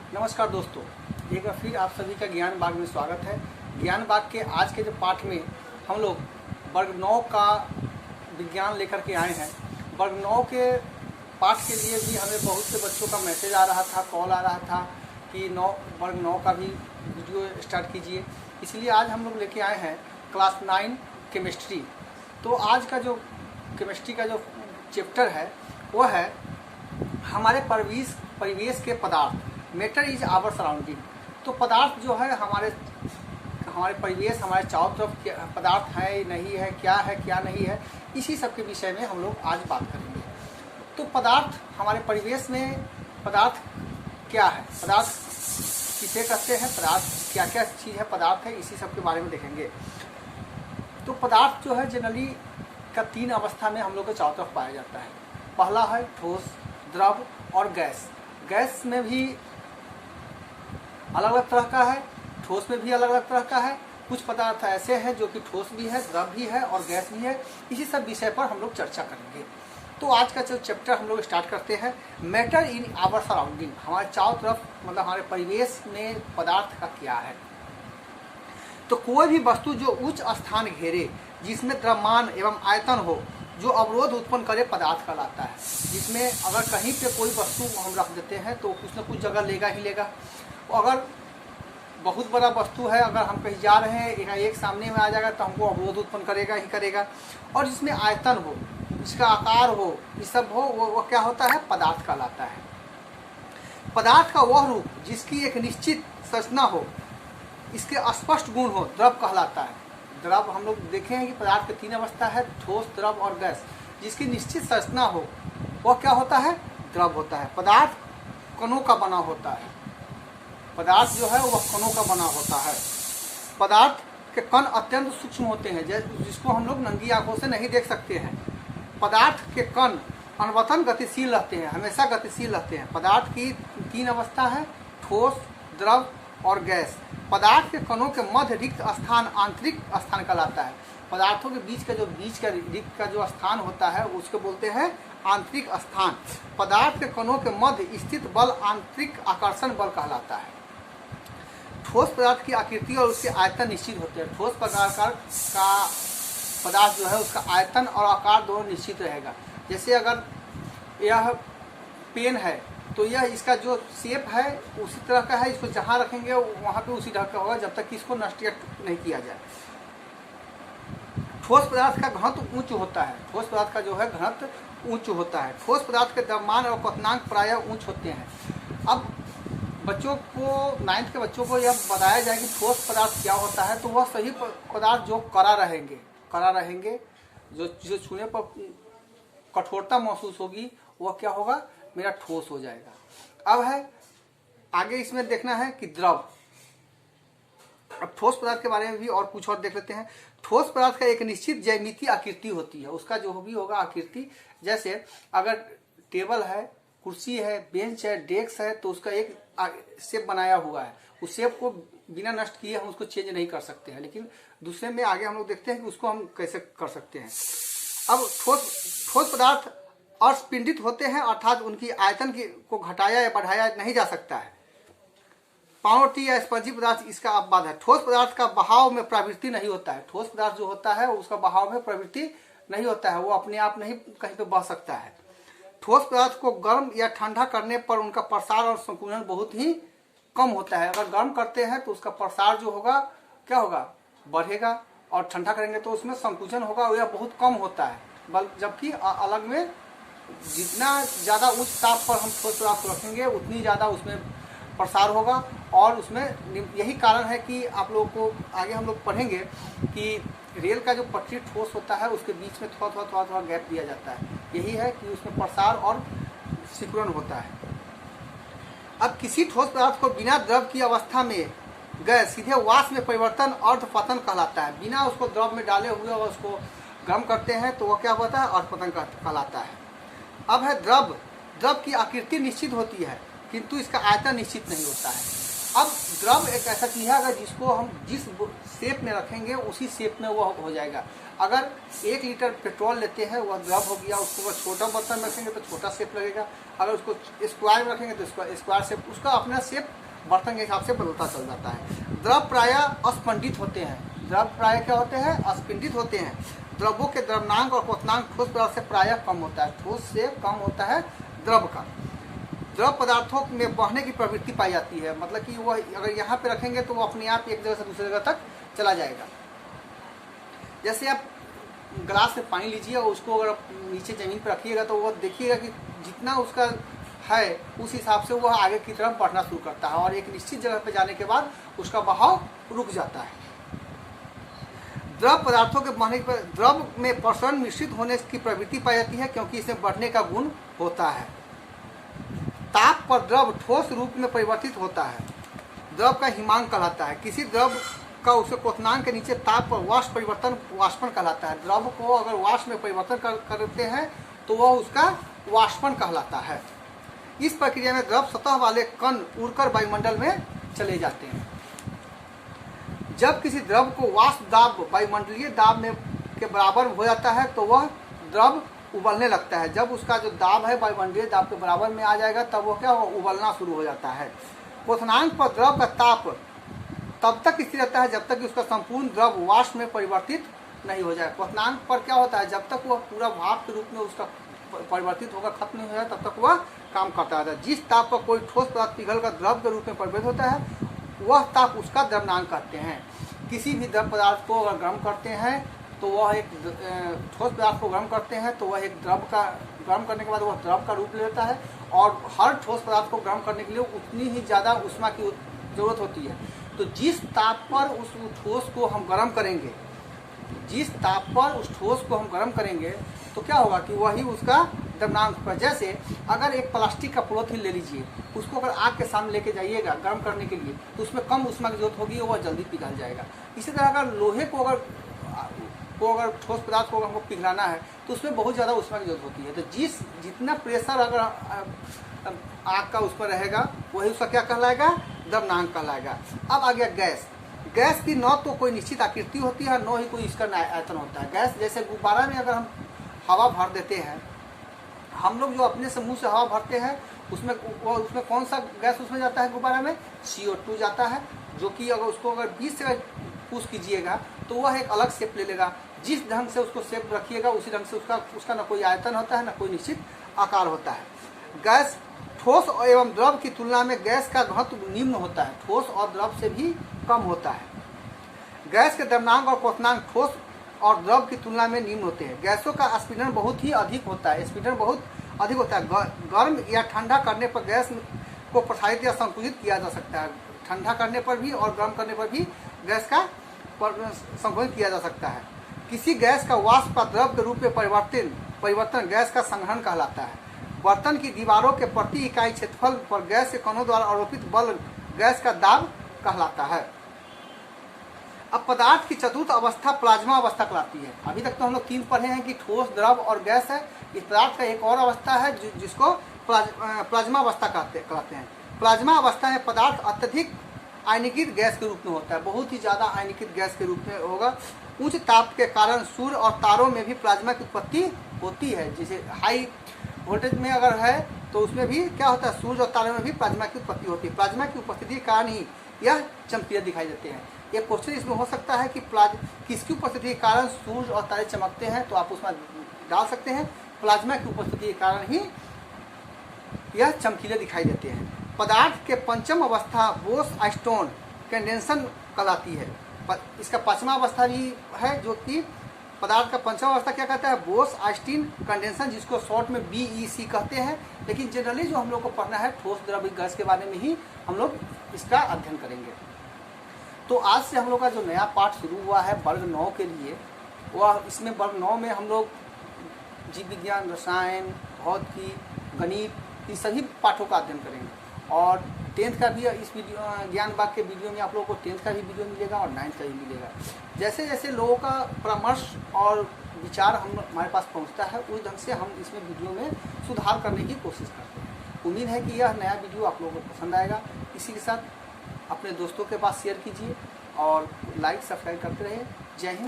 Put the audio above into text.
नमस्कार दोस्तों, एक बार फिर आप सभी का ज्ञान बाग में स्वागत है। ज्ञान बाग के आज के जो पाठ में हम लोग वर्ग 9 का विज्ञान लेकर के आए हैं। वर्ग 9 के पाठ के लिए भी हमें बहुत से बच्चों का मैसेज आ रहा था, कॉल आ रहा था कि वर्ग 9 का भी वीडियो स्टार्ट कीजिए। इसलिए आज हम लोग लेके आए हैं क्लास 9 केमिस्ट्री। तो आज का जो केमिस्ट्री का जो चैप्टर है वो है हमारे परिवेश के पदार्थ। Matter is our surrounding. तो पदार्थ जो है हमारे परिवेश, हमारे चारों तरफ पदार्थ है नहीं है, क्या नहीं है, इसी सब के विषय में हम लोग आज बात करेंगे। तो पदार्थ हमारे परिवेश में पदार्थ क्या है, पदार्थ किसे कहते हैं, पदार्थ क्या क्या चीज़ है, पदार्थ है, इसी सब के बारे में देखेंगे। तो पदार्थ जो है जनरली का 3 अवस्था में हम लोग के चारों तरफ पाया जाता है। पहला है ठोस, द्रव और गैस। गैस में भी अलग अलग तरह का है, ठोस में भी अलग अलग तरह का है। कुछ पदार्थ ऐसे हैं जो कि ठोस भी है, द्रव भी है और गैस भी है। इसी सब विषय पर हम लोग चर्चा करेंगे। तो आज का जो चैप्टर हम लोग स्टार्ट करते हैं, मैटर इन आवर सराउंडिंग। हमारे चारों तरफ मतलब हमारे परिवेश में पदार्थ का क्या है। तो कोई भी वस्तु जो उच्च स्थान घेरे, जिसमें द्रव्यमान एवं आयतन हो, जो अवरोध उत्पन्न करे, पदार्थ कहलाता है। जिसमें अगर कहीं पे कोई वस्तु हम रख देते हैं तो कुछ न कुछ जगह लेगा ही लेगा। अगर बहुत बड़ा वस्तु है, अगर हम कहीं जा रहे हैं, एक सामने में आ जाएगा तो हमको अवरोध उत्पन्न करेगा ही करेगा। और जिसमें आयतन हो, इसका आकार हो, ये सब हो, वो क्या होता है, पदार्थ कहलाता है। पदार्थ का वह रूप जिसकी एक निश्चित संरचना हो, इसके स्पष्ट गुण हो, द्रव कहलाता है। द्रव हम लोग देखें कि पदार्थ के 3 अवस्था है, ठोस, द्रव और गैस। जिसकी निश्चित संरचना हो वह क्या होता है, द्रव होता है। पदार्थ कणों का बना होता है। पदार्थ जो है वह कणों का बना होता है। पदार्थ के कण अत्यंत सूक्ष्म होते हैं, जिसको हम लोग नंगी आंखों से नहीं देख सकते हैं। पदार्थ के कण अनवरत गतिशील रहते हैं, हमेशा गतिशील रहते हैं। पदार्थ की 3 अवस्था है, ठोस, द्रव और गैस। पदार्थ के कणों के मध्य रिक्त स्थान आंतरिक स्थान कहलाता है। पदार्थों के बीच का रिक्त का जो स्थान होता है उसको बोलते हैं आंतरिक स्थान। पदार्थ के कणों के मध्य स्थित बल आंतरिक आकर्षण बल कहलाता है। ठोस पदार्थ की आकृति और उसके आयतन निश्चित होते हैं। ठोस प्रकार का पदार्थ जो है उसका आयतन और आकार दोनों निश्चित रहेगा। जैसे अगर यह पेन है तो यह इसका जो शेप है उसी तरह का है, इसको जहाँ रखेंगे वहाँ पे उसी तरह का होगा जब तक कि इसको नष्ट नहीं किया जाए। ठोस पदार्थ का घनत्व उच्च होता है। ठोस पदार्थ का जो है घनत्व उच्च होता है। ठोस पदार्थ के द्रव्यमान और क्वथनांक प्रायः उच्च होते हैं। अब बच्चों को 9th के बच्चों को यह बताया जाए कि ठोस पदार्थ क्या होता है, तो वह सही पदार्थ जो कड़ा रहेंगे, जो छूने पर कठोरता महसूस होगी, वह क्या होगा, मेरा ठोस हो जाएगा। अब है आगे इसमें देखना है कि द्रव। अब ठोस पदार्थ के बारे में भी और कुछ और देख लेते हैं। ठोस पदार्थ का एक निश्चित ज्यामितीय आकृति होती है। उसका जो भी होगा आकृति, जैसे अगर टेबल है, कुर्सी है, बेंच है, डेस्क है, तो उसका एक शेप बनाया हुआ है। उस शेप को बिना नष्ट किए हम उसको चेंज नहीं कर सकते हैं, लेकिन दूसरे में आगे हम लोग देखते हैं कि उसको हम कैसे कर सकते हैं। अब ठोस पदार्थ अस्पिंडित होते हैं, अर्थात उनकी आयतन को घटाया या बढ़ाया नहीं जा सकता है। पावटी या स्पंजी पदार्थ इसका अपवाद है। ठोस पदार्थ का बहाव में प्रवृत्ति नहीं होता है। ठोस पदार्थ जो होता है उसका बहाव में प्रवृत्ति नहीं होता है, वो अपने आप नहीं कहीं पे बह सकता है। ठोस पदार्थ को गर्म या ठंडा करने पर उनका प्रसार और संकुचन बहुत ही कम होता है। अगर गर्म करते हैं तो उसका प्रसार जो होगा क्या होगा, बढ़ेगा, और ठंडा करेंगे तो उसमें संकुचन होगा, यह बहुत कम होता है। जबकि अलग में जितना ज़्यादा उच्च ताप पर हम ठोस पदार्थ रखेंगे उतनी ज़्यादा उसमें प्रसार होगा। और उसमें यही कारण है कि आप लोगों को आगे हम लोग पढ़ेंगे कि रेल का जो पटरी ठोस होता है उसके बीच में थोड़ा गैप दिया जाता है। यही है कि उसमें प्रसार और सिकुड़न होता है। अब किसी ठोस पदार्थ को बिना द्रव की अवस्था में गए सीधे वाष्प में परिवर्तन अर्धपतन कहलाता है। बिना उसको द्रव में डाले हुए और उसको गर्म करते हैं तो वह क्या होता है, अर्धपतन कहलाता है। अब है द्रव। द्रव की आकृति निश्चित होती है किंतु इसका आयतन निश्चित नहीं होता है। अब द्रव एक ऐसा चीज़ है अगर जिसको हम जिस शेप में रखेंगे उसी शेप में वो हो जाएगा। अगर 1 लीटर पेट्रोल लेते हैं वह द्रव हो गया, उसको अगर छोटा बर्तन में रखेंगे तो छोटा शेप लगेगा, अगर उसको स्क्वायर में रखेंगे तो स्क्वायर शेप, उसका अपना शेप बर्तन के हिसाब से बदलता चल जाता है। द्रव प्रायः अस्पंडित होते हैं। द्रव प्रायः क्या होते हैं? अस्पंडित होते हैं। द्रवों के द्रव्यनांक और क्वथनांक ठोस पदार्थ से प्रायः कम होता है। ठोस से कम होता है द्रव का। द्रव पदार्थों में बहने की प्रवृत्ति पाई जाती है, मतलब कि वह अगर यहाँ पे रखेंगे तो वो अपने आप एक जगह से दूसरी जगह तक चला जाएगा। जैसे आप गिलास में पानी लीजिए और उसको अगर नीचे ज़मीन पर रखिएगा तो वह देखिएगा कि जितना उसका है उस हिसाब से वह आगे की तरफ बढ़ना शुरू करता है और एक निश्चित जगह पर जाने के बाद उसका बहाव रुक जाता है। द्रव पदार्थों के बहने पर द्रव में प्रसरण मिश्रित होने की प्रवृत्ति पाई जाती है क्योंकि इसमें बढ़ने का गुण होता है। ताप पर द्रव ठोस रूप में परिवर्तित होता है। द्रव का हिमांक कहलाता है। किसी द्रव का उसके क्वथनांक के नीचे ताप पर वाष्प परिवर्तन वाष्पन कहलाता है। द्रव को अगर वाष्प में परिवर्तन करते हैं तो वह उसका वाष्पन कहलाता है। इस प्रक्रिया में द्रव सतह वाले कण उड़कर वायुमंडल में चले जाते हैं। जब किसी द्रव को वाष्प दाब वायुमंडलीय दाब में के बराबर हो जाता है तो वह द्रव उबलने लगता है। जब उसका जो दाब है वायुमंडलीय दाब के बराबर में आ जाएगा तब वो क्या होगा? उबलना शुरू हो जाता है। क्वथनांक पर द्रव का ताप तब तक स्थिर रहता है जब तक कि उसका संपूर्ण द्रव वाष्प में परिवर्तित नहीं हो जाए। क्वथनांक पर क्या होता है? जब तक वह पूरा भाप के रूप में उसका परिवर्तित होगा, खत्म नहीं हो जाए, तब तक वह काम करता रहता है। जिस ताप पर कोई ठोस पदार्थ पिघल कर द्रव के रूप में परिवर्तित होता है वह ताप उसका द्रव्यनांक कहते हैं। किसी भी द्रव पदार्थ को अगर गर्म करते हैं तो वह एक ठोस पदार्थ को गर्म करते हैं तो वह एक द्रव का गर्म करने के बाद वह द्रव का रूप ले लेता है और हर ठोस पदार्थ को गर्म करने के लिए उतनी ही ज़्यादा ऊष्मा की जरूरत होती है। तो जिस ताप पर उस ठोस को हम गर्म करेंगे, जिस ताप पर उस ठोस को हम गर्म करेंगे तो क्या होगा कि वही उसका द्रव्यनांक होगा। जैसे अगर एक प्लास्टिक का पॉलीथीन ले लीजिए, उसको अगर आग के सामने लेके जाइएगा गर्म करने के लिए तो उसमें कम ऊष्मा की जरूरत होगी और वह जल्दी पिघल जाएगा। इसी तरह अगर लोहे को अगर ठोस पदार्थ को हमको पिघलाना है तो उसमें बहुत ज़्यादा ऊष्मा की जरूरत होती है। तो जितना प्रेशर अगर आग का उस पर रहेगा वही उसका क्या कहलाएगा? द्रव्यनांक कहलाएगा। अब आ गया गैस। गैस की न तो कोई निश्चित आकृति होती है न ही कोई इसका आयतन होता है। गैस जैसे गुब्बारा में अगर हम हवा भर देते हैं, हम लोग जो अपने से मुँह से हवा भरते हैं उसमें कौन सा गैस उसमें जाता है? गुब्बारा में CO2 जाता है, जो कि अगर उसको अगर 20 से पुश कीजिएगा तो वह एक अलग शेप ले लेगा। जिस ढंग से उसको शेप रखिएगा उसी ढंग से उसका न कोई आयतन होता है न कोई निश्चित आकार होता है। गैस ठोस एवं द्रव की तुलना में गैस का घनत्व निम्न होता है, ठोस और द्रव से भी कम होता है। गैस के द्रव्यनांक और क्वथनांक ठोस और द्रव की तुलना में निम्न होते हैं। गैसों का स्पीडन बहुत ही अधिक होता है, स्पीडन बहुत अधिक होता है। गर्म या ठंडा करने पर गैस को प्रसारित या संकुचित किया जा सकता है। ठंडा करने पर भी और गर्म करने पर भी गैस का संकुचित किया जा सकता है। किसी गैस का वाष्प का द्रव के रूप में परिवर्तन गैस का संघनन कहलाता है। बर्तन की दीवारों के प्रति इकाई क्षेत्रफल पर गैस के कणों द्वारा आरोपित बल गैस का दाब कहलाता है। अब पदार्थ की चतुर्थ अवस्था प्लाज्मा अवस्था कहलाती है। अभी तक तो हम लोग 3 पढ़े हैं कि ठोस, द्रव और गैस है। इस पदार्थ का एक और अवस्था है जिसको प्लाज्मा अवस्था कहते हैं। प्लाज्मा अवस्था में पदार्थ अत्यधिक आयनीकृत गैस के रूप में होता है, बहुत ही ज़्यादा आयनीकृत गैस के रूप में होगा। उच्च ताप के कारण सूर्य और तारों में भी प्लाज्मा की उत्पत्ति होती है। जैसे हाई वोल्टेज में अगर है तो उसमें भी क्या होता है? सूर्य और तारों में भी प्लाज्मा की उत्पत्ति होती है। प्लाज्मा की उपस्थिति के कारण ही यह चमकीले दिखाई देते हैं। एक क्वेश्चन इसमें हो सकता है कि किसकी उपस्थिति के कारण सूर्य और तारे चमकते हैं, तो आप उसमें डाल सकते हैं प्लाज्मा की उपस्थिति के कारण ही यह चमकीले दिखाई देते हैं। पदार्थ के पंचम अवस्था बोस-आइंस्टीन कंडेंसन कहलाती है। इसका पांचवा अवस्था भी है जो कि पदार्थ का पंचम अवस्था क्या कहता है? बोस-आइंस्टीन कंडेंसन, जिसको शॉर्ट में BEC कहते हैं। लेकिन जनरली जो हम लोग को पढ़ना है ठोस, द्रव, गैस के बारे में ही हम लोग इसका अध्ययन करेंगे। तो आज से हम लोग का जो नया पाठ शुरू हुआ है वर्ग 9 के लिए, वह इसमें वर्ग 9 में हम लोग जीव विज्ञान, रसायन, भौतिकी, गणित, इन सभी पाठों का अध्ययन करेंगे। और 10th का भी इस वीडियो ज्ञान बाग के वीडियो में आप लोगों को 10th का भी वीडियो मिलेगा और 9th का भी मिलेगा। जैसे जैसे लोगों का परामर्श और विचार हमारे पास पहुंचता है उस ढंग से हम इसमें वीडियो में सुधार करने की कोशिश करते हैं। उम्मीद है कि यह नया वीडियो आप लोगों को पसंद आएगा। इसी के साथ अपने दोस्तों के पास शेयर कीजिए और लाइक सब्सक्राइब करते रहिए। जय हिंद।